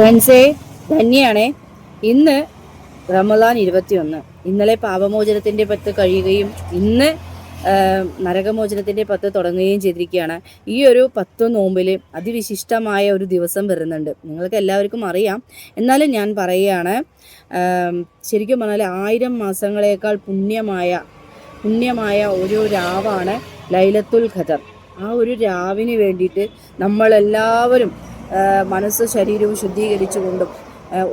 ഫ്രണ്ട്സേ, ധന്യാണേ. ഇന്ന് റമദാൻ 21. ഇന്നലെ പാപമോചനത്തിൻ്റെ 10 കഴിയുകയും ഇന്ന് നരകമോചനത്തിൻ്റെ 10 തുടങ്ങുകയും ചെയ്തിരിക്കുകയാണ്. ഈ ഒരു 10 നോമ്പിൽ അതിവിശിഷ്ടമായ ഒരു ദിവസം വരുന്നുണ്ട്. നിങ്ങൾക്ക് എല്ലാവർക്കും അറിയാം, എന്നാലും ഞാൻ പറയുകയാണ്. ശരിക്കും പറഞ്ഞാൽ 1000 മാസങ്ങളേക്കാൾ പുണ്യമായ ഒരു രാവാണ് ലൈലത്തുൽ ഖദർ. ആ ഒരു രാവിന് വേണ്ടിയിട്ട് നമ്മളെല്ലാവരും മനസ്സ് ശരീരവും ശുദ്ധീകരിച്ചുകൊണ്ടും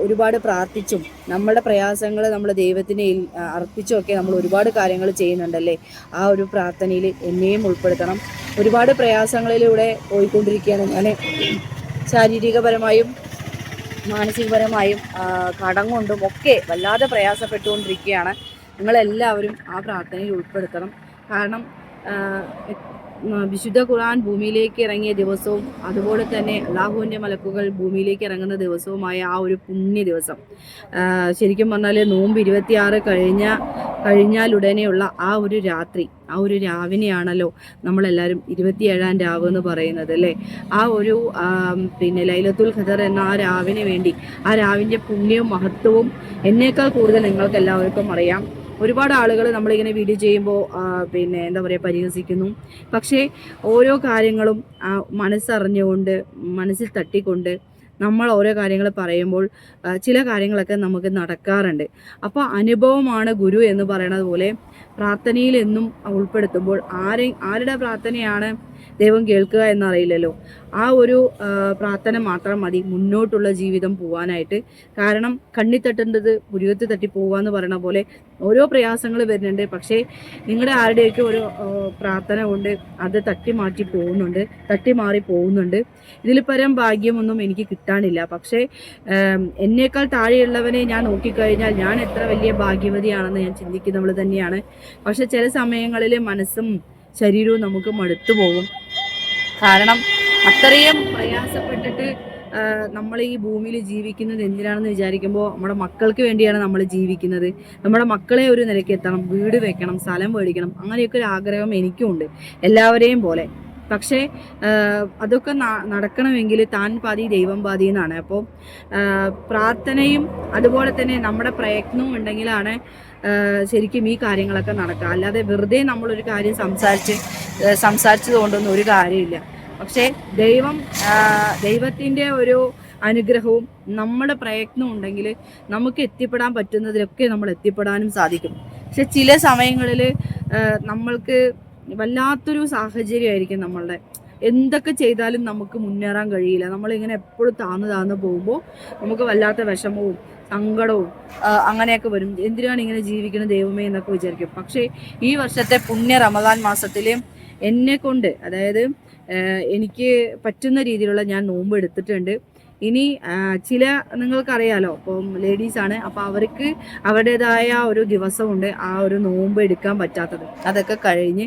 ഒരുപാട് പ്രാർത്ഥിച്ചും നമ്മളുടെ പ്രയാസങ്ങൾ നമ്മൾ ദൈവത്തിന് അർപ്പിച്ചുമൊക്കെ നമ്മൾ ഒരുപാട് കാര്യങ്ങൾ ചെയ്യുന്നുണ്ടല്ലേ. ആ ഒരു പ്രാർത്ഥനയിൽ എന്നെയും ഉൾപ്പെടുത്തണം. ഒരുപാട് പ്രയാസങ്ങളിലൂടെ പോയിക്കൊണ്ടിരിക്കുകയാണ് ഞാൻ. ശാരീരികപരമായും മാനസികപരമായും കടം കൊണ്ടും ഒക്കെ വല്ലാതെ പ്രയാസപ്പെട്ടുകൊണ്ടിരിക്കുകയാണ്. നിങ്ങളെല്ലാവരും ആ പ്രാർത്ഥനയിൽ ഉൾപ്പെടുത്തണം. കാരണം വിശുദ്ധ ഖുർആൻ ഭൂമിയിലേക്ക് ഇറങ്ങിയ ദിവസവും അതുപോലെ തന്നെ അല്ലാഹുവിൻ്റെ മലക്കുകൾ ഭൂമിയിലേക്ക് ഇറങ്ങുന്ന ദിവസവുമായ ആ ഒരു പുണ്യ ദിവസം, ശരിക്കും പറഞ്ഞാൽ നോമ്പ് 26 കഴിഞ്ഞാലുടനെയുള്ള ആ ഒരു രാത്രി, ആ ഒരു രാവിനെയാണല്ലോ നമ്മളെല്ലാവരും 27ാം രാവ് എന്ന് പറയുന്നത് അല്ലേ. ആ ഒരു ലൈലത്തുൽ ഖദർ എന്ന ആ രാവിന് വേണ്ടി, ആ രാവിൻ്റെ പുണ്യവും മഹത്വവും എന്നേക്കാൾ കൂടുതൽ നിങ്ങൾക്ക് എല്ലാവർക്കും അറിയാം. ഒരുപാട് ആളുകൾ നമ്മളിങ്ങനെ വീഡിയോ ചെയ്യുമ്പോൾ എന്താ പറയുക, പരിഹസിക്കുന്നു. പക്ഷേ ഓരോ കാര്യങ്ങളും മനസ്സറിഞ്ഞുകൊണ്ട്, മനസ്സിൽ തട്ടിക്കൊണ്ട് നമ്മൾ ഓരോ കാര്യങ്ങൾ പറയുമ്പോൾ ചില കാര്യങ്ങളൊക്കെ നമുക്ക് നടക്കാറുണ്ട്. അപ്പോൾ അനുഭവമാണ് ഗുരു എന്ന് പറയുന്നത് പോലെ പ്രാർത്ഥനയിൽ എന്നും ഉൾപ്പെടുത്തുമ്പോൾ ആരുടെ പ്രാർത്ഥനയാണ് ദൈവം കേൾക്കുക എന്നറിയില്ലല്ലോ. ആ ഒരു പ്രാർത്ഥന മാത്രം മതി മുന്നോട്ടുള്ള ജീവിതം പോകാനായിട്ട്. കാരണം കണ്ണി തട്ടേണ്ടത് പുരുകത്ത് തട്ടി പോകുക എന്ന് പറയുന്ന പോലെ ഓരോ പ്രയാസങ്ങൾ വരുന്നുണ്ട്. പക്ഷേ നിങ്ങളുടെ ആരുടെയൊക്കെ ഒരു പ്രാർത്ഥന കൊണ്ട് അത് തട്ടിമാറി പോകുന്നുണ്ട്. ഇതിൽ പരം ഭാഗ്യമൊന്നും എനിക്ക് കിട്ടാനില്ല. പക്ഷേ എന്നേക്കാൾ താഴെയുള്ളവനെ ഞാൻ നോക്കിക്കഴിഞ്ഞാൽ ഞാൻ എത്ര വലിയ ഭാഗ്യവതിയാണെന്ന് ഞാൻ ചിന്തിക്കുന്നവൾ തന്നെയാണ്. പക്ഷെ ചില സമയങ്ങളിൽ മനസ്സും ശരീരവും നമുക്ക് മടുത്തു പോകും. കാരണം അത്രയും പ്രയാസപ്പെട്ടിട്ട് നമ്മൾ ഈ ഭൂമിയിൽ ജീവിക്കുന്നത് എന്തിനാണെന്ന് വിചാരിക്കുമ്പോൾ നമ്മുടെ മക്കൾക്ക് വേണ്ടിയാണ് നമ്മൾ ജീവിക്കുന്നത്. നമ്മുടെ മക്കളെ ഒരു നിലയ്ക്ക് എത്തണം, വീട് വെക്കണം, സ്ഥലം മേടിക്കണം, അങ്ങനെയൊക്കെ ഒരു ആഗ്രഹം എനിക്കുമുണ്ട്, എല്ലാവരെയും പോലെ. പക്ഷേ അതൊക്കെ നടക്കണമെങ്കിൽ താൻ പാതി ദൈവം പാതി എന്നാണ്. അപ്പോൾ പ്രാർത്ഥനയും അതുപോലെ തന്നെ നമ്മുടെ പ്രയത്നവും ഉണ്ടെങ്കിലാണ് ശരിക്കും ഈ കാര്യങ്ങളൊക്കെ നടക്കുക. അല്ലാതെ വെറുതെ നമ്മളൊരു കാര്യം സംസാരിച്ചത് കൊണ്ടൊന്നും ഒരു കാര്യമില്ല. പക്ഷേ ദൈവത്തിൻ്റെ ഒരു അനുഗ്രഹവും നമ്മുടെ പ്രയത്നവും ഉണ്ടെങ്കിൽ നമുക്ക് എത്തിപ്പെടാൻ പറ്റുന്നതിലൊക്കെ നമ്മൾ എത്തിപ്പെടാനും സാധിക്കും. പക്ഷെ ചില സമയങ്ങളിൽ നമ്മൾക്ക് വല്ലാത്തൊരു സാഹചര്യമായിരിക്കും. നമ്മളുടെ എന്തൊക്കെ ചെയ്താലും നമുക്ക് മുന്നേറാൻ കഴിയില്ല. നമ്മളിങ്ങനെ എപ്പോഴും താന്ന് പോകുമ്പോൾ നമുക്ക് വല്ലാത്ത വിഷമവും സങ്കടവും അങ്ങനെയൊക്കെ വരും. എന്തിനാണ് ഇങ്ങനെ ജീവിക്കുന്നത് ദൈവമേ എന്നൊക്കെ വിചാരിക്കും. പക്ഷേ ഈ വർഷത്തെ പുണ്യ റമദാൻ മാസത്തിൽ എന്നെ കൊണ്ട്, അതായത് എനിക്ക് പറ്റുന്ന രീതിയിലുള്ള ഞാൻ നോമ്പ് എടുത്തിട്ടുണ്ട്. ഇനി നിങ്ങൾക്കറിയാലോ, ഇപ്പം ലേഡീസാണ്, അപ്പോൾ അവർക്ക് അവരുടേതായ ഒരു ദിവസമുണ്ട് ആ ഒരു നോമ്പ് എടുക്കാൻ പറ്റാത്തത്. അതൊക്കെ കഴിഞ്ഞ്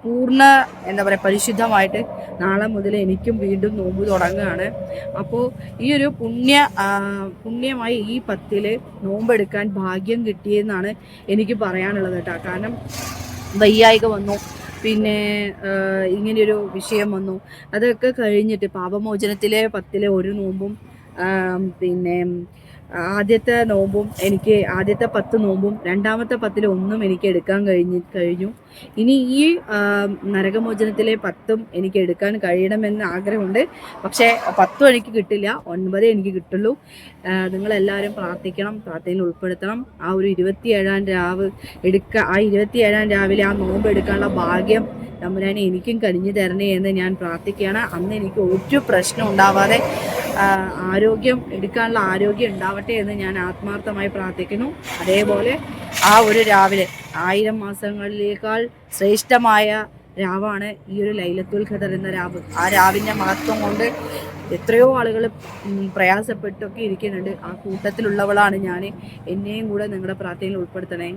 പൂർണ്ണ എന്താ പറയുക, പരിശുദ്ധമായിട്ട് നാളെ മുതൽ എനിക്കും വീണ്ടും നോമ്പ് തുടങ്ങുകയാണ്. അപ്പോൾ ഈ ഒരു പുണ്യമായി ഈ 10 നോമ്പെടുക്കാൻ ഭാഗ്യം കിട്ടിയെന്നാണ് എനിക്ക് പറയാനുള്ളത് കേട്ടോ. കാരണം വയ്യായിക വന്നു, പിന്നെ ഇങ്ങനെയൊരു വിഷയം വന്നു. അതൊക്കെ കഴിഞ്ഞിട്ട് പാപമോചനത്തിലെ 10 ഒരു നോമ്പും ആദ്യത്തെ 10 നോമ്പും രണ്ടാമത്തെ 10 ഒന്നും എനിക്ക് എടുക്കാൻ കഴിഞ്ഞു. ഇനി ഈ നരകമോചനത്തിലെ 10 എനിക്ക് എടുക്കാൻ കഴിയണമെന്ന് ആഗ്രഹമുണ്ട്. പക്ഷേ 10 എനിക്ക് കിട്ടില്ല, 9 എനിക്ക് കിട്ടുള്ളൂ. നിങ്ങളെല്ലാവരും പ്രാർത്ഥിക്കണം, പ്രാർത്ഥനയിൽ ഉൾപ്പെടുത്തണം. ആ ഒരു 27ാം രാവ് ആ 27ാം രാവിലെ ആ നോമ്പ് എടുക്കാനുള്ള ഭാഗ്യം തമ്പുരാനെ എനിക്കും കഴിഞ്ഞു തരണേ എന്ന് ഞാൻ പ്രാർത്ഥിക്കുകയാണ്. അന്ന് എനിക്ക് ഒരു പ്രശ്നം ഉണ്ടാവാതെ എടുക്കാനുള്ള ആരോഗ്യം ഉണ്ടാവട്ടെ എന്ന് ഞാൻ ആത്മാർത്ഥമായി പ്രാർത്ഥിക്കുന്നു. അതേപോലെ ആ ഒരു രാവിലെ 1000 മാസങ്ങളിലേക്കാൾ ശ്രേഷ്ഠമായ രാവാണ് ഈ ഒരു ലൈലത്തുൽ ഖദർ എന്ന രാവ്. ആ രാവിൻ്റെ മഹത്വം കൊണ്ട് എത്രയോ ആളുകൾ പ്രയാസപ്പെട്ടൊക്കെ ഇരിക്കുന്നുണ്ട്. ആ കൂട്ടത്തിലുള്ളവളാണ് ഞാൻ. എന്നെയും കൂടെ നിങ്ങളുടെ പ്രാർത്ഥനയിൽ ഉൾപ്പെടുത്തണേ.